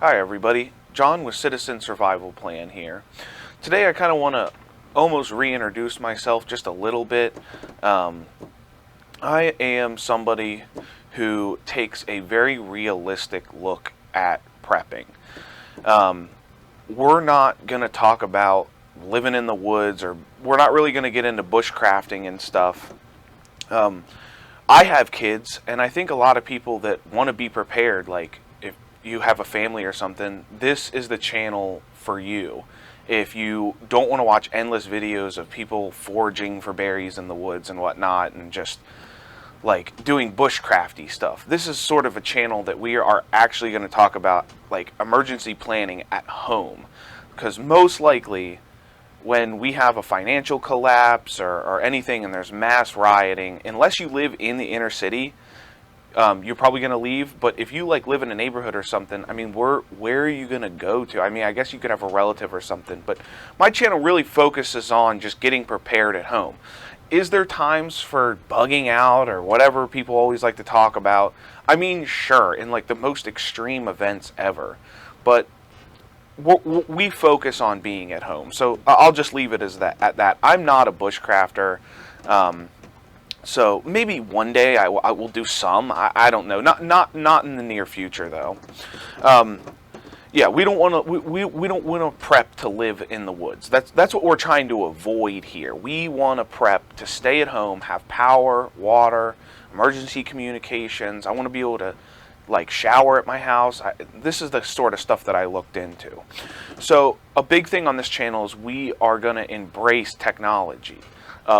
Hi everybody, John with Citizen Survival Plan here. Today I kind of want to almost reintroduce myself just a little bit. I am somebody who takes a very realistic look at prepping. We're not going to talk about living in the woods, or we're not really going to get into bushcrafting and stuff. I have kids, and I think a lot of people that want to be prepared, like if you have a family or something, this is the channel for you. If you don't want to watch endless videos of people foraging for berries in the woods and whatnot, and just like doing bushcrafty stuff, this is sort of a channel that we are actually going to talk about like emergency planning at home. Because most likely, when we have a financial collapse or anything and there's mass rioting, unless you live in the inner city, you're probably going to leave. But if you like live in a neighborhood or something, I mean, where are you going to go to? I mean, I guess you could have a relative or something, but my channel really focuses on just getting prepared at home. Is there times for bugging out or whatever people always like to talk about? I mean, sure, in like the most extreme events ever, but we focus on being at home. So I'll just leave it as that. At that, I'm not a bushcrafter. So maybe one day I will do some. I don't know. Not in the near future though. Yeah, we don't want to. We don't want to prep to live in the woods. That's what we're trying to avoid here. We want to prep to stay at home, have power, water, emergency communications. I want to be able to like shower at my house. This is the sort of stuff that I looked into. So a big thing on this channel is we are going to embrace technology,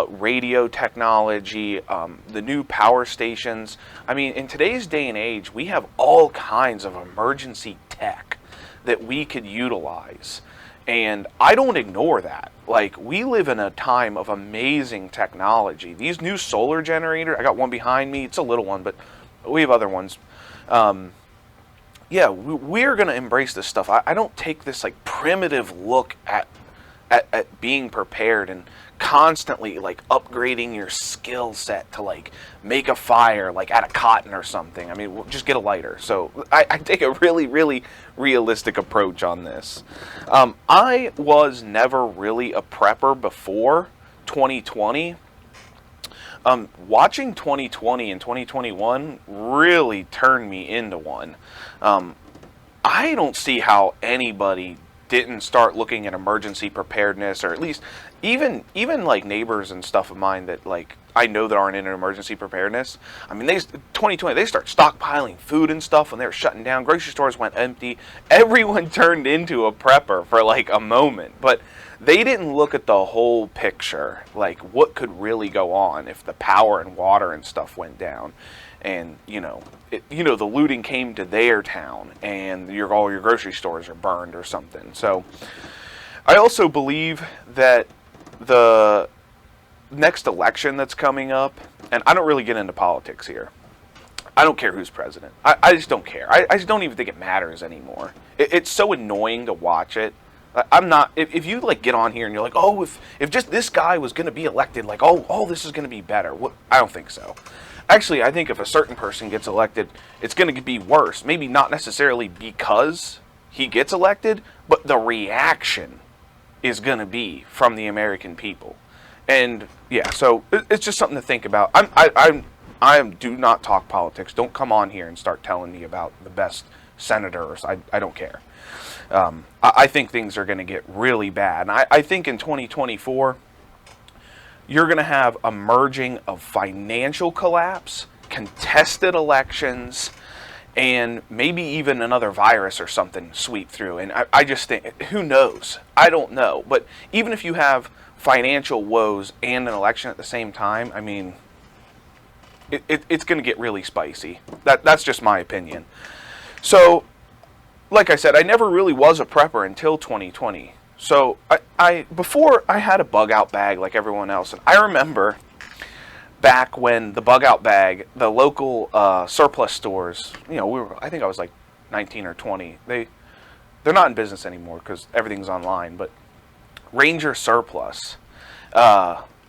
radio technology, the new power stations. I mean, in today's day and age, we have all kinds of emergency tech that we could utilize. And I don't ignore that. Like, we live in a time of amazing technology. These new solar generators, I got one behind me. It's a little one, but we have other ones. Yeah, we're going to embrace this stuff. I don't take this like primitive look at being prepared and constantly like upgrading your skill set to like make a fire like out of cotton or something. I mean, we'll just get a lighter. So I take a really realistic approach on this. I was never really a prepper before 2020. Watching 2020 and 2021 really turned me into one. I don't see how anybody didn't start looking at emergency preparedness, or at least even like neighbors and stuff of mine that like I know that aren't in an emergency preparedness. I mean, 2020 they start stockpiling food and stuff when they were shutting down. Grocery stores went empty. Everyone turned into a prepper for like a moment, but they didn't look at the whole picture, like what could really go on if the power and water and stuff went down, and the looting came to their town, and all your grocery stores are burned or something. So, I also believe that the next election that's coming up, and I don't really get into politics here. I don't care who's president. I just don't care. I just don't even think it matters anymore. It's so annoying to watch it. I'm not, if you like get on here and you're like, oh, if just this guy was going to be elected, like, oh, this is going to be better. I don't think so. Actually, I think if a certain person gets elected, it's going to be worse. Maybe not necessarily because he gets elected, but the reaction is going to be from the American people. And yeah, so it's just something to think about. I do not talk politics. Don't come on here and start telling me about the best senators. I don't care. I think things are going to get really bad. And I think in 2024, you're going to have a merging of financial collapse, contested elections, and maybe even another virus or something sweep through. And I just think, who knows? I don't know. But even if you have financial woes and an election at the same time, I mean, it's going to get really spicy. That's just my opinion. So, like I said, I never really was a prepper until 2020. So before I had a bug out bag like everyone else, and I remember back when the bug out bag, the local surplus stores, I think I was like 19 or 20. They're not in business anymore because everything's online. But Ranger Surplus,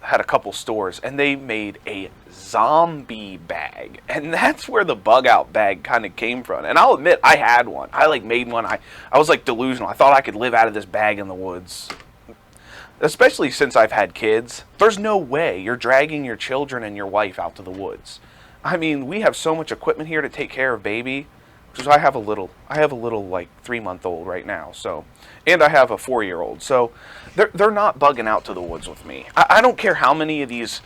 had a couple stores, and they made a zombie bag, and that's where the bug out bag kind of came from. And I'll admit, I had one. I like made one. I was like delusional. I thought I could live out of this bag in the woods, especially since I've had kids. There's no way you're dragging your children and your wife out to the woods. I mean, we have so much equipment here to take care of baby. Because I have a little like 3-month-old right now, so, and I have a 4-year-old, so they're not bugging out to the woods with me. I don't care how many of these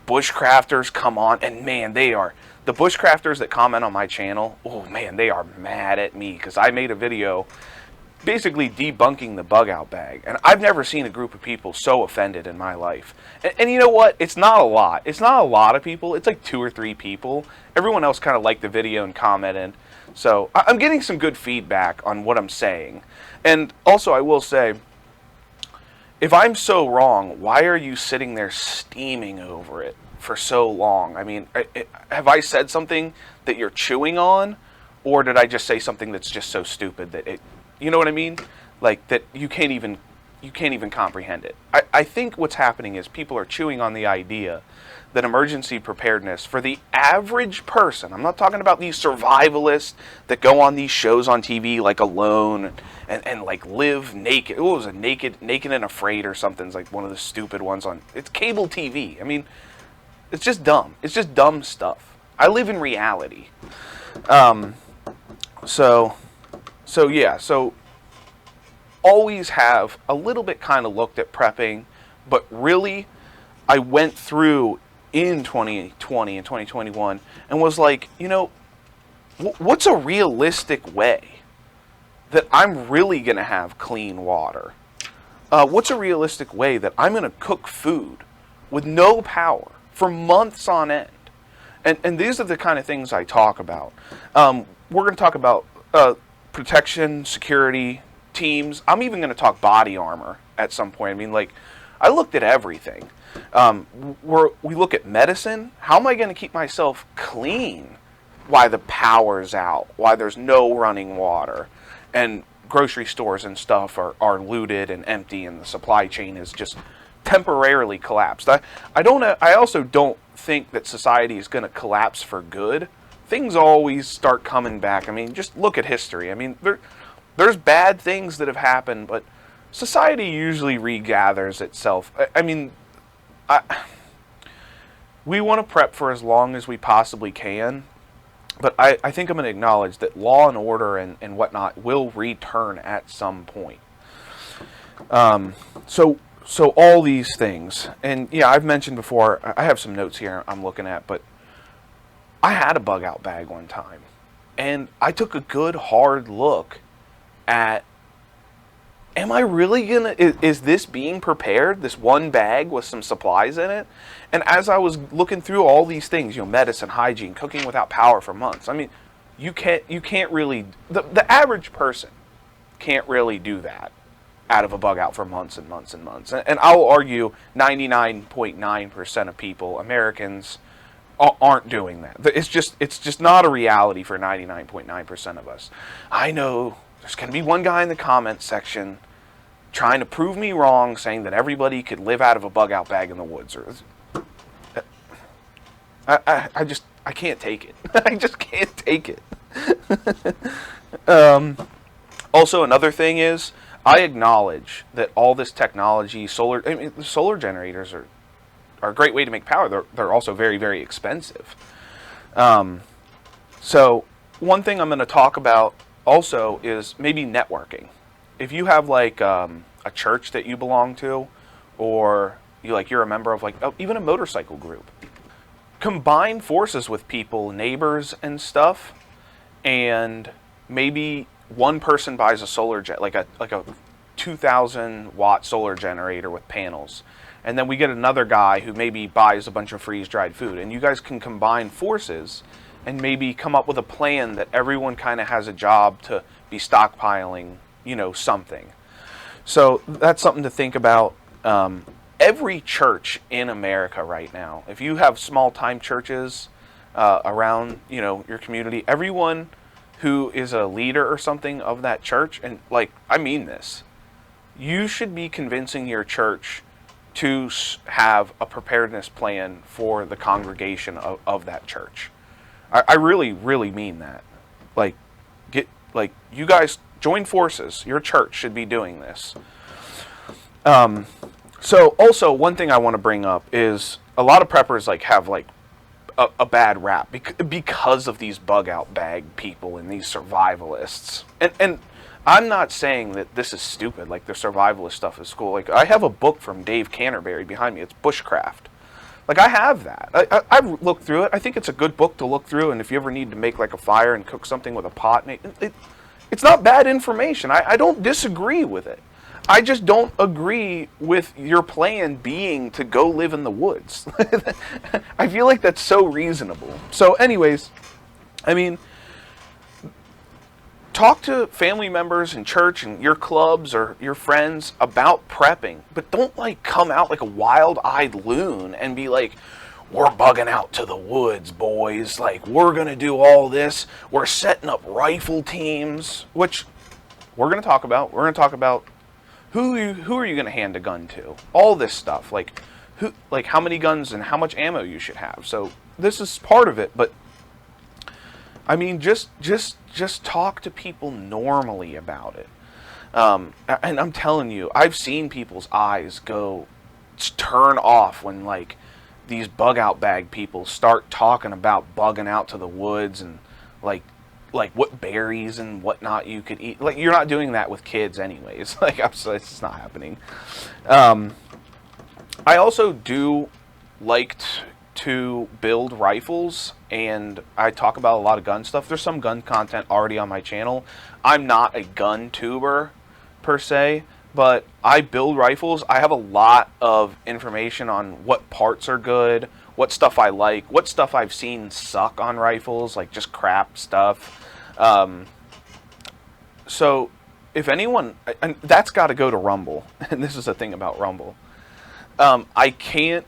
bushcrafters come on, and man, they are, the bushcrafters that comment on my channel, oh man, they are mad at me because I made a video basically debunking the bug out bag, and I've never seen a group of people so offended in my life. And you know what? It's not a lot. It's not a lot of people. It's like 2 or 3 people. Everyone else kind of liked the video and commented. So I'm getting some good feedback on what I'm saying. And also I will say, if I'm so wrong, why are you sitting there steaming over it for so long? I mean, have I said something that you're chewing on? Or did I just say something that's just so stupid that it, you know what I mean? Like that you can't even comprehend it. I think what's happening is people are chewing on the idea that emergency preparedness for the average person, I'm not talking about these survivalists that go on these shows on TV like Alone and like live naked. Oh, it was a naked and Afraid or something. It's like one of the stupid ones on, it's cable TV. I mean, it's just dumb. It's just dumb stuff. I live in reality. So always have a little bit kind of looked at prepping, but really I went through in 2020 and 2021 and was like, you know, what's a realistic way that I'm really going to have clean water? What's a realistic way that I'm going to cook food with no power for months on end? And these are the kind of things I talk about. We're going to talk about protection, security, teams. I'm even going to talk body armor at some point. I mean, like, I looked at everything. We look at medicine. How am I going to keep myself clean while the power's out, while there's no running water, and grocery stores and stuff are looted and empty, and the supply chain is just temporarily collapsed. I also don't think that society is going to collapse for good. Things always start coming back. I mean, just look at history. I mean, there's bad things that have happened, but society usually regathers itself. I mean, we want to prep for as long as we possibly can, but I think I'm going to acknowledge that law and order and whatnot will return at some point. So all these things, and yeah, I've mentioned before, I have some notes here I'm looking at, but I had a bug out bag one time, and I took a good hard look at, am I really gonna, is this being prepared, this one bag with some supplies in it? And as I was looking through all these things, you know, medicine, hygiene, cooking without power for months, I mean, you can't really, the average person can't really do that out of a bug out for months and months and months. And I'll argue 99.9% of people, Americans, aren't doing that. It's just not a reality for 99.9% of us. I know there's going to be one guy in the comments section trying to prove me wrong, saying that everybody could live out of a bug out bag in the woods. I can't take it. I just can't take it. Also, another thing is, I acknowledge that all this technology, solar generators are a great way to make power. They're also very, very expensive. So one thing I'm going to talk about also is maybe networking. If you have like a church that you belong to, or you're a member of even a motorcycle group, combine forces with people, neighbors and stuff, and maybe one person buys a solar like a 2,000 watt solar generator with panels, and then we get another guy who maybe buys a bunch of freeze-dried food, and you guys can combine forces and maybe come up with a plan that everyone kind of has a job to be stockpiling, something. So that's something to think about. Every church in America right now, if you have small-time churches around, your community, everyone who is a leader or something of that church, and I mean this, you should be convincing your church to have a preparedness plan for the congregation of that church. I really, really mean that. Like, you guys join forces. Your church should be doing this. So also one thing I want to bring up is a lot of preppers have a bad rap because of these bug out bag people and these survivalists. And I'm not saying that this is stupid, like the survivalist stuff is cool. Like, I have a book from Dave Canterbury behind me. It's Bushcraft. Like, I have that. I've looked through it. I think it's a good book to look through, and if you ever need to make like a fire and cook something with a pot, it's not bad information. I don't disagree with it. I just don't agree with your plan being to go live in the woods. I feel like that's so reasonable. So anyways, I mean, talk to family members in church and your clubs or your friends about prepping, but don't come out like a wild-eyed loon and be like, we're bugging out to the woods, boys. Like, we're going to do all this. We're setting up rifle teams, which we're going to talk about. We're going to talk about who are you going to hand a gun to? All this stuff, how many guns and how much ammo you should have. So this is part of it, but I mean, just talk to people normally about it. And I'm telling you, I've seen people's eyes turn off when these bug out bag people start talking about bugging out to the woods and like what berries and whatnot you could eat. Like, you're not doing that with kids anyways. It's not happening. I also do like to build rifles, and I talk about a lot of gun stuff. There's some gun content already on my channel. I'm not a gun tuber per se, but I build rifles. I have a lot of information on what parts are good, what stuff I like, what stuff I've seen suck on rifles, like just crap stuff. So if anyone, and that's got to go to Rumble, and this is the thing about Rumble. I can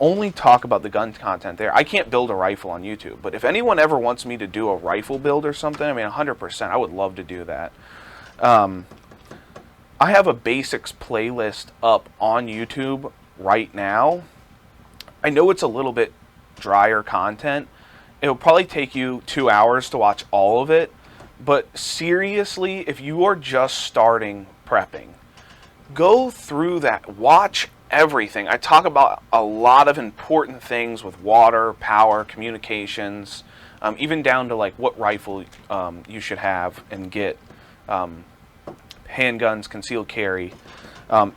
only talk about the gun content there. I can't build a rifle on YouTube, but if anyone ever wants me to do a rifle build or something, I mean, 100%, I would love to do that. I have a basics playlist up on YouTube right now. I know it's a little bit drier content. It'll probably take you 2 hours to watch all of it, but seriously, if you are just starting prepping, go through that, watch everything. I talk about a lot of important things with water, power, communications, even down to what rifle you should have and get, handguns, concealed carry.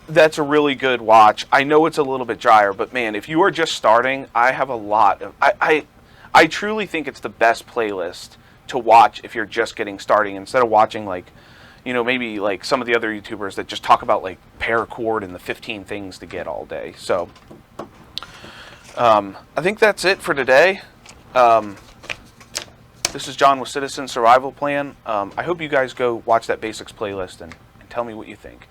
That's a really good watch. I know it's a little bit drier, but man, if you are just starting, I have a lot of, I truly think it's the best playlist to watch if you're just getting starting, instead of watching maybe some of the other YouTubers that just talk about paracord and the 15 things to get all day. So I think that's it for today. This is John with Citizen Survival Plan. I hope you guys go watch that basics playlist and tell me what you think.